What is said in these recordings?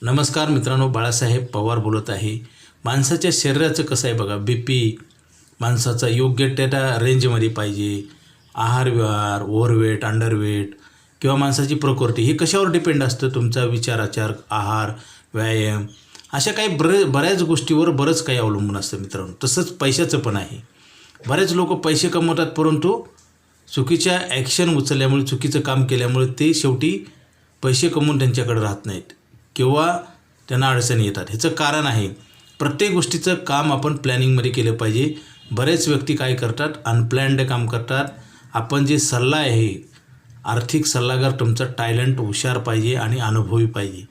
नमस्कार मित्रांनो, बाळासाहेब पवार बोलत आहे. माणसाच्या शरीराचं कसं आहे बघा, BP माणसाचा योग्य त्या रेंजमध्ये पाहिजे. आहार विहार, ओव्हरवेट, अंडरवेट किंवा माणसाची प्रकृती हे कशावर डिपेंड असतं? तुमचा विचार, आचार, आहार, व्यायाम अशा काही बऱ्याच गोष्टीवर बरंच काही अवलंबून असतं मित्रांनो. तसंच पैशाचं पण आहे. बरेच लोक पैसे कमवतात, परंतु चुकीच्या ॲक्शन उचलल्यामुळे, चुकीचं काम केल्यामुळे ते शेवटी पैसे कमवून त्यांच्याकडे राहत नाहीत किंवा त्यांना अडचणी येतात. ह्याचं कारण आहे, प्रत्येक गोष्टीचं काम आपण प्लॅनिंगमध्ये केलं पाहिजे. बरेच व्यक्ती काय करतात, अनप्लॅन्ड काम करतात. आपण जे सल्ला आहे, आर्थिक सल्लागार तुमचा टॅलेंट हुशार पाहिजे आणि अनुभवी पाहिजे.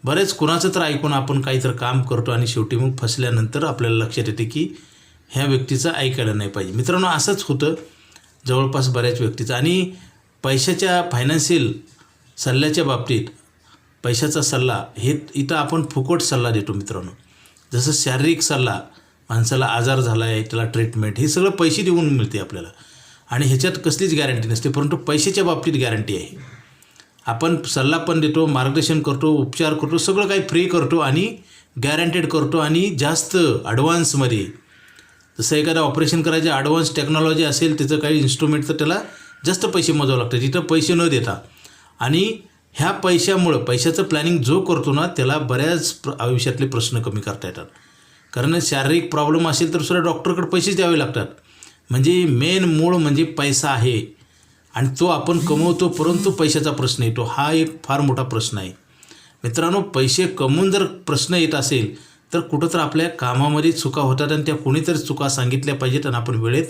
बरेच कुणाचं तर ऐकून आपण काहीतरी काम करतो आणि शेवटी मग फसल्यानंतर आपल्याला लक्षात येते की ह्या व्यक्तीचं ऐकायला नाही पाहिजे. मित्रांनो, असंच होतं जवळपास बऱ्याच व्यक्तीचं. आणि पैशाच्या फायनान्शियल सल्ल्याच्या बाबतीत पैशाचा सल्ला हे इथं आपण फुकट सल्ला देतो मित्रांनो. जसं शारीरिक सल्ला, माणसाला आजार झाला आहे त्याला ट्रीटमेंट, हे सगळं पैसे देऊन मिळते आपल्याला आणि ह्याच्यात कसलीच गॅरंटी नसते. परंतु पैशाच्या बाबतीत गॅरंटी आहे. आपण सल्ला पण देतो, मार्गदर्शन करतो, उपचार करतो, सगळं काही फ्री करतो आणि गॅरंटेड करतो आणि जास्त ॲडव्हान्समध्ये. जसं एखादं ऑपरेशन करायचे ॲडव्हान्स टेक्नॉलॉजी असेल, त्याचं काही इन्स्ट्रुमेंट, तर त्याला जास्त पैसे मोजावं लागतात. तिथं पैसे न देता आणि ह्या पैशामुळं, पैशाचं प्लॅनिंग जो करतो ना, त्याला बऱ्याच आयुष्यातले प्रश्न कमी करता येतात. कारण शारीरिक प्रॉब्लेम असेल तर सुद्धा डॉक्टरकडे पैसेच द्यावे लागतात. म्हणजे मेन मूळ म्हणजे पैसा आहे आणि तो आपण कमवतो, परंतु पैशाचा प्रश्न येतो. हा एक फार मोठा प्रश्न आहे मित्रांनो. पैसे कमवून जर प्रश्न येत असेल तर कुठं तर आपल्या कामामध्ये चुका होतात आणि त्या कोणीतरी चुका सांगितल्या पाहिजेत आणि आपण वेळेत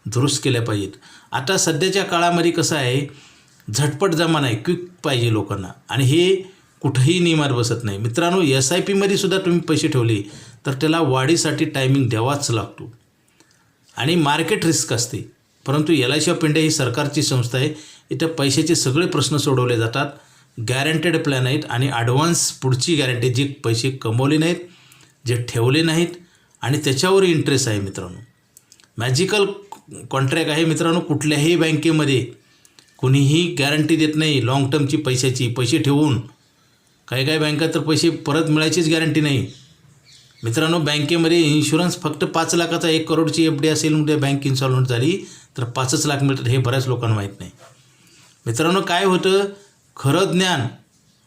दुरुस्त केल्या पाहिजेत. आता सध्याच्या काळामध्ये कसं आहे, झटपट जमाना आहे, क्विक पाहिजे लोकांना आणि हे कुठंही नियमात बसत नाही मित्रांनो. SIPमध्ये सुद्धा तुम्ही पैसे ठेवले तर त्याला वाढीसाठी टायमिंग द्यावाच लागतो आणि मार्केट रिस्क असते. परंतु LIC ऑफ इंडिया ही सरकारची संस्था आहे. इथं पैशाचे सगळे प्रश्न सोडवले जातात. गॅरंटेड प्लॅन आहेत आणि ॲडव्हान्स पुढची गॅरंटी, जे पैसे कमवले नाहीत, जे ठेवले नाहीत आणि त्याच्यावर इंटरेस्ट आहे मित्रांनो. मॅजिकल कॉन्ट्रॅक्ट आहे मित्रांनो. कुठल्याही बँकेमध्ये कुणीही गॅरंटी देत नाही लाँग टर्मची पैशाची. पैसे ठेवून काही बँका तर पैसे परत मिळायचीच गॅरंटी नाही मित्रांनो. बँकेमध्ये इन्शुरन्स फक्त 5 लाखाचा, 1 करोडची FD असेल, म्हणजे बँक इन्सॉल्व्हंट झाली तर 5च लाख मिळतात. हे बऱ्याच लोकांना माहीत नाही मित्रांनो. काय होतं, खरं ज्ञान,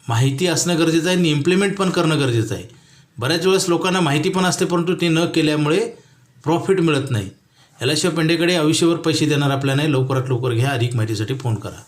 माहिती असणं गरजेचं आहे आणि इम्प्लिमेंट पण करणं गरजेचं आहे. बऱ्याच वेळेस लोकांना माहिती पण असते, परंतु ते न केल्यामुळे प्रॉफिट मिळत नाही. LIC ऑफ इंडियाकडे आयुष्यभर पैसे देणारा प्लॅन आहे. लवकरात लवकर घ्या. अधिक माहितीसाठी फोन करा.